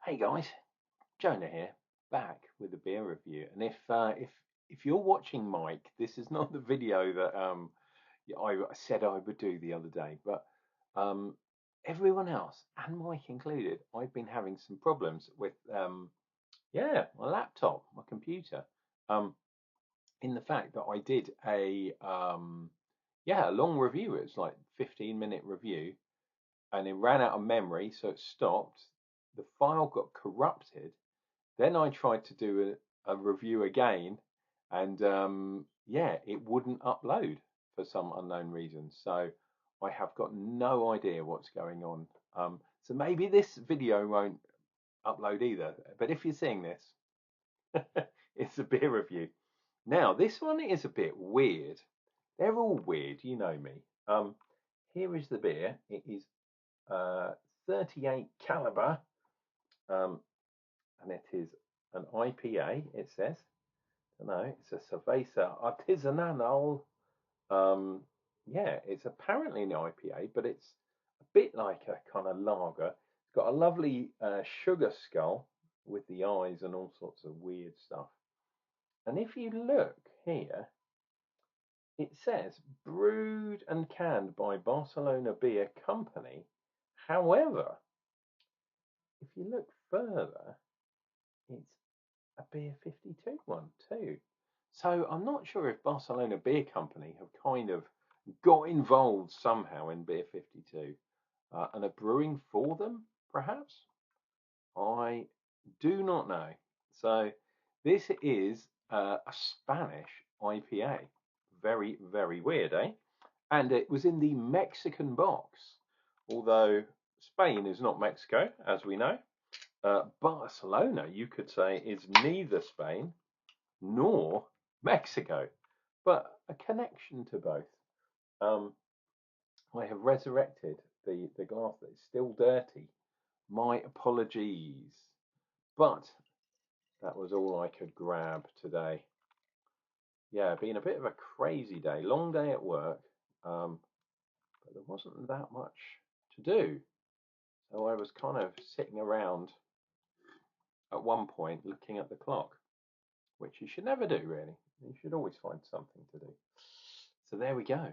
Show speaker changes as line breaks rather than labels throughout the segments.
Hey guys, Jonah here, back with a beer review. And if you're watching Mike, this is not the video that I said I would do the other day, but um, everyone else and Mike included, I've been having some problems with my laptop, my computer. Um, in the fact that I did a long review. It was like 15-minute review, and it ran out of memory, so it stopped. The file got corrupted. Then I tried to do a review again, and it wouldn't upload for some unknown reason. So I have got no idea what's going on. So maybe this video won't upload either. But if you're seeing this, it's a beer review. Now, this one is a bit weird. They're all weird, you know me. Here is the beer. It is 38 Calibre, and it is an IPA, it says. No, it's a Cerveza Artisanal. It's apparently an IPA, but it's a bit like a kind of lager. It's got a lovely sugar skull with the eyes and all sorts of weird stuff. And if you look here, it says brewed and canned by Barcelona Beer Company. However, if you look further, it's a Beer 52 one too. So I'm not sure if Barcelona Beer Company have kind of got involved somehow in Beer 52 and are brewing for them, perhaps? I do not know. So this is a Spanish IPA. Very, very weird, eh? And it was in the Mexican box, although Spain is not Mexico, as we know. Barcelona, you could say, is neither Spain nor Mexico, but a connection to both. I have resurrected the glass that is still dirty. My apologies. But that was all I could grab today. Yeah, been a bit of a crazy day, long day at work, but there wasn't that much to do. So I was kind of sitting around at one point looking at the clock, which you should never do, really. You should always find something to do. So there we go.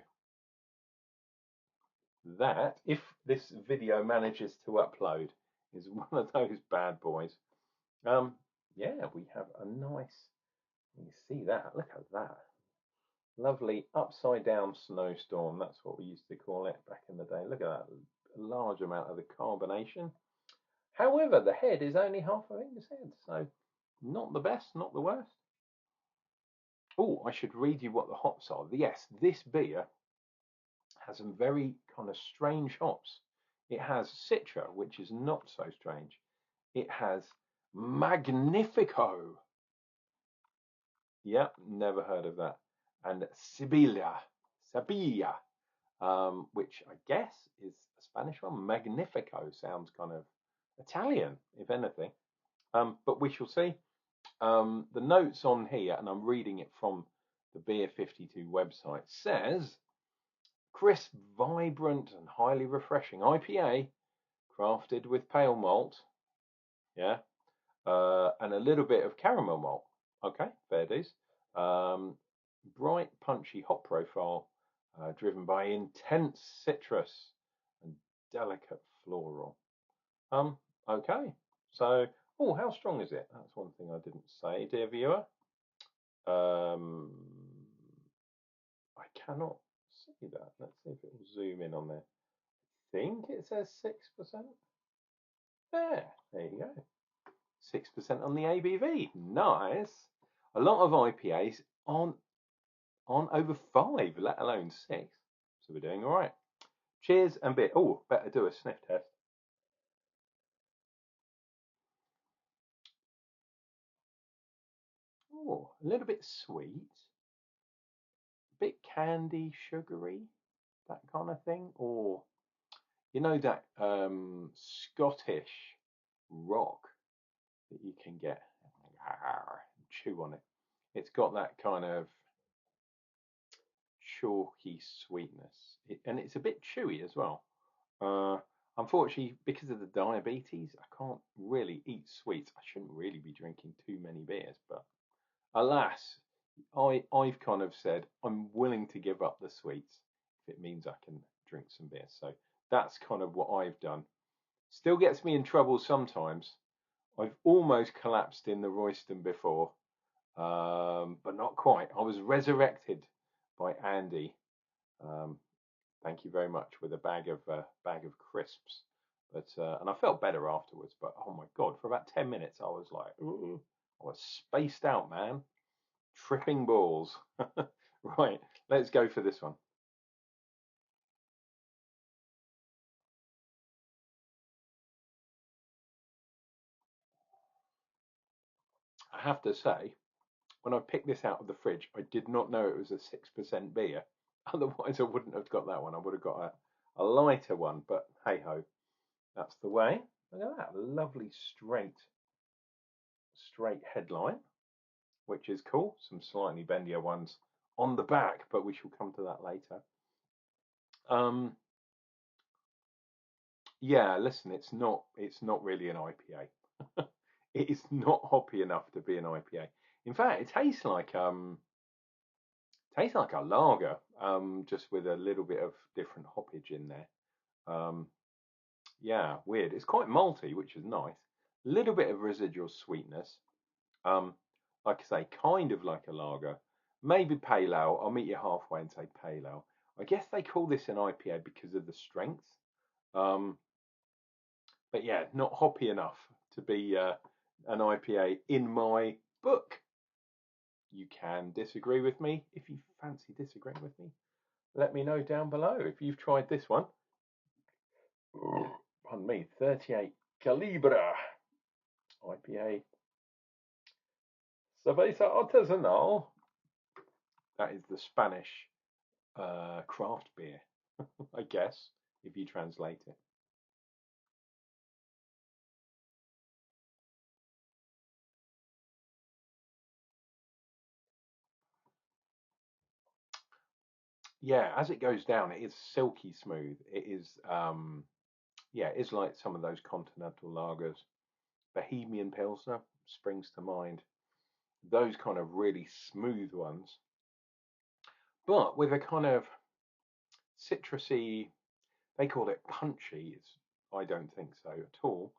That, if this video manages to upload, is one of those bad boys. We have a nice, you see that, look at that. Lovely upside down snowstorm, that's what we used to call it back in the day. Look at that, a large amount of the carbonation. However, the head is only half of English head, so not the best, not the worst. Oh, I should read you what the hops are. Yes, this beer has some very kind of strange hops. It has Citra, which is not so strange. It has Magnifico. Yep, never heard of that. And Sevilla, which I guess is a Spanish one. Magnifico sounds kind of Italian, if anything. But we shall see. The notes on here, and I'm reading it from the Beer 52 website, says crisp, vibrant, and highly refreshing IPA, crafted with pale malt, and a little bit of caramel malt. Okay, fair dues. Bright, punchy hop profile, driven by intense citrus and delicate floral. Okay, so, how strong is it? That's one thing I didn't say, dear viewer. I cannot see that. Let's see if it will zoom in on there. I think it says 6%. There you go. 6% on the ABV. Nice. A lot of IPAs aren't over 5, let alone 6. So we're doing all right. Cheers and beer. Oh, better do a sniff test. Oh, a little bit sweet. A bit candy, sugary, that kind of thing. Or, you know, that Scottish rock that you can get, chew on it. It's got that kind of chalky sweetness, and it's a bit chewy as well. Unfortunately, because of the diabetes, I can't really eat sweets. I shouldn't really be drinking too many beers, but alas, I've kind of said I'm willing to give up the sweets if it means I can drink some beer. So that's kind of what I've done. Still gets me in trouble sometimes. I've almost collapsed in the Royston before, but not quite. I was resurrected by Andy. Um, thank you very much, with a bag of crisps. But and I felt better afterwards. But oh my god, for about 10 minutes, I was like, ooh, I was spaced out, man, tripping balls. Right, let's go for this one. I have to say, when I picked this out of the fridge, I did not know it was a 6% beer. Otherwise, I wouldn't have got that one. I would have got a lighter one. But hey ho, that's the way. Look at that, lovely straight headline, which is cool. Some slightly bendier ones on the back, but we shall come to that later. Um, yeah, listen, it's not really an IPA. It is not hoppy enough to be an IPA. In fact, it tastes like a lager, just with a little bit of different hoppage in there. Um, yeah, weird. It's quite malty, which is nice. A little bit of residual sweetness. Um, like I say, kind of like a lager. Maybe pale ale. I'll meet you halfway and say pale ale. I guess they call this an IPA because of the strength. Um, but yeah, not hoppy enough to be an IPA in my book. You can disagree with me if you fancy disagreeing with me. Let me know down below if you've tried this one. Pardon me, 38 Calibre IPA Cerveza Artesanal. That is the Spanish craft beer, I guess, if you translate it. Yeah, as it goes down, it is silky smooth. It is, yeah, it's like some of those continental lagers. Bohemian Pilsner springs to mind. Those kind of really smooth ones, but with a kind of citrusy. They call it punchy. I don't think so at all.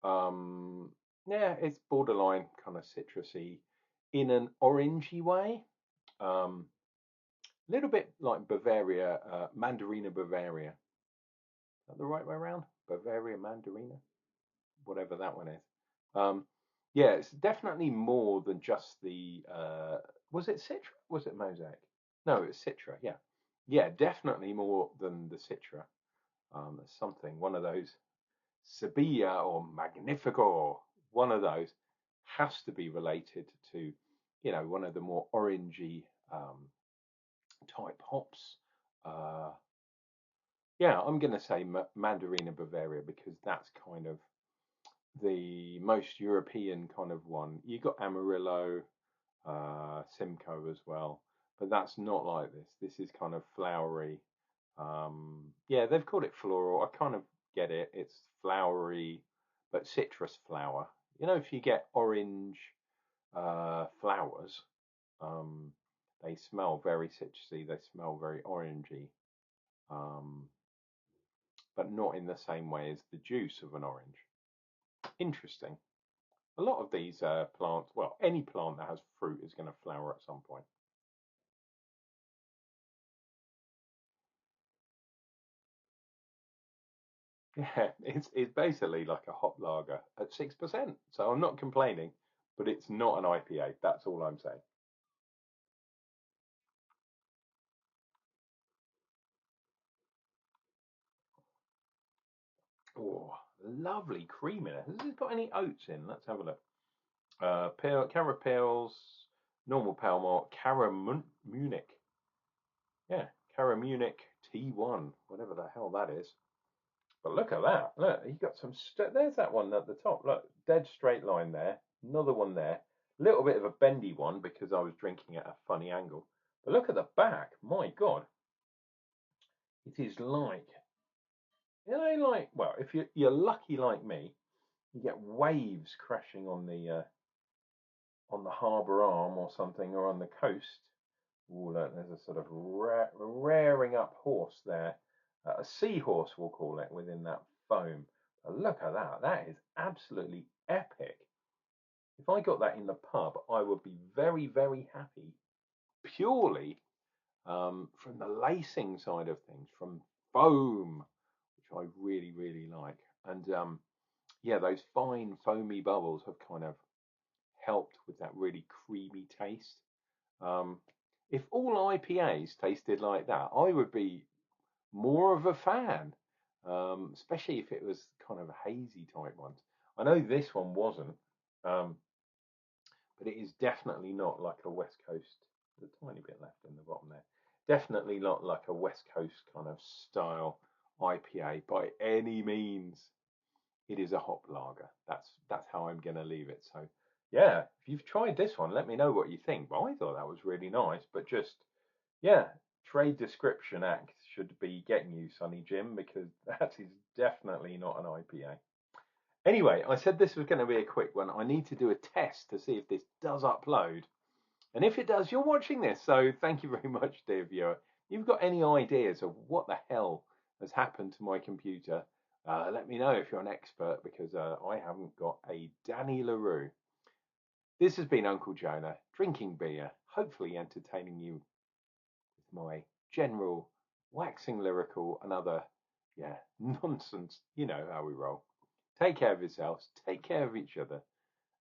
Um, yeah, it's borderline kind of citrusy in an orangey way. A little bit like Bavaria, Mandarina Bavaria. Is that the right way around? Bavaria Mandarina, whatever that one is. Um, yeah, it's definitely more than just the. Was it Citra? Was it Mosaic? No, it's Citra. Yeah, yeah, definitely more than the Citra. Something, one of those Sevilla or Magnifico, or one of those has to be related to, one of the more orangey type hops. Uh, yeah, I'm going to say Mandarina Bavaria because that's kind of the most European kind of one. You got Amarillo, Simcoe as well, but that's not like this. This is kind of flowery. Yeah, they've called it floral. I kind of get it. It's flowery, but citrus flower. If you get orange flowers, um, they smell very citrusy. They smell very orangey, um, but not in the same way as the juice of an orange. Interesting. A lot of these plants, well, any plant that has fruit is going to flower at some point. Yeah, it's basically like a hop lager at 6%. So I'm not complaining, but it's not an IPA. That's all I'm saying. Oh, lovely cream in it. Has it got any oats in? Let's have a look. Cara Pales, normal pale malt, Cara Munich. Yeah, Cara Munich T1, whatever the hell that is. But look at that. Look, you got some. There's that one at the top. Look, dead straight line there. Another one there. Little bit of a bendy one because I was drinking at a funny angle. But look at the back. My God, it is like You know, like, well, if you're lucky like me, you get waves crashing on the harbour arm or something, or on the coast. Ooh, look, there's a sort of raring up horse there, a seahorse we'll call it, within that foam. But look at that, that is absolutely epic. If I got that in the pub, I would be very, very happy, purely from the lacing side of things, from foam, which I really, really like. And yeah, those fine foamy bubbles have kind of helped with that really creamy taste. Um, if all IPAs tasted like that, I would be more of a fan, especially if it was kind of hazy type ones. I know this one wasn't, um, but it is definitely not like a West Coast. There's a tiny bit left in the bottom there. Definitely not like a West Coast kind of style IPA by any means. It is a hop lager. That's how I'm going to leave it. So yeah, if you've tried this one, let me know what you think. But I thought that was really nice. But just yeah, Trade Description Act should be getting you, Sonny Jim, because that is definitely not an IPA. Anyway, I said this was going to be a quick one. I need to do a test to see if this does upload. And if it does, you're watching this. So thank you very much, dear viewer. If you've got any ideas of what the hell has happened to my computer, let me know if you're an expert, because I haven't got a Danny LaRue. This has been Uncle Jonah, drinking beer, hopefully entertaining you with my general waxing lyrical and other, yeah, nonsense. You know how we roll. Take care of yourselves, take care of each other,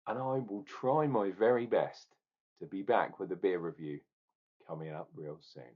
and I will try my very best to be back with a beer review coming up real soon.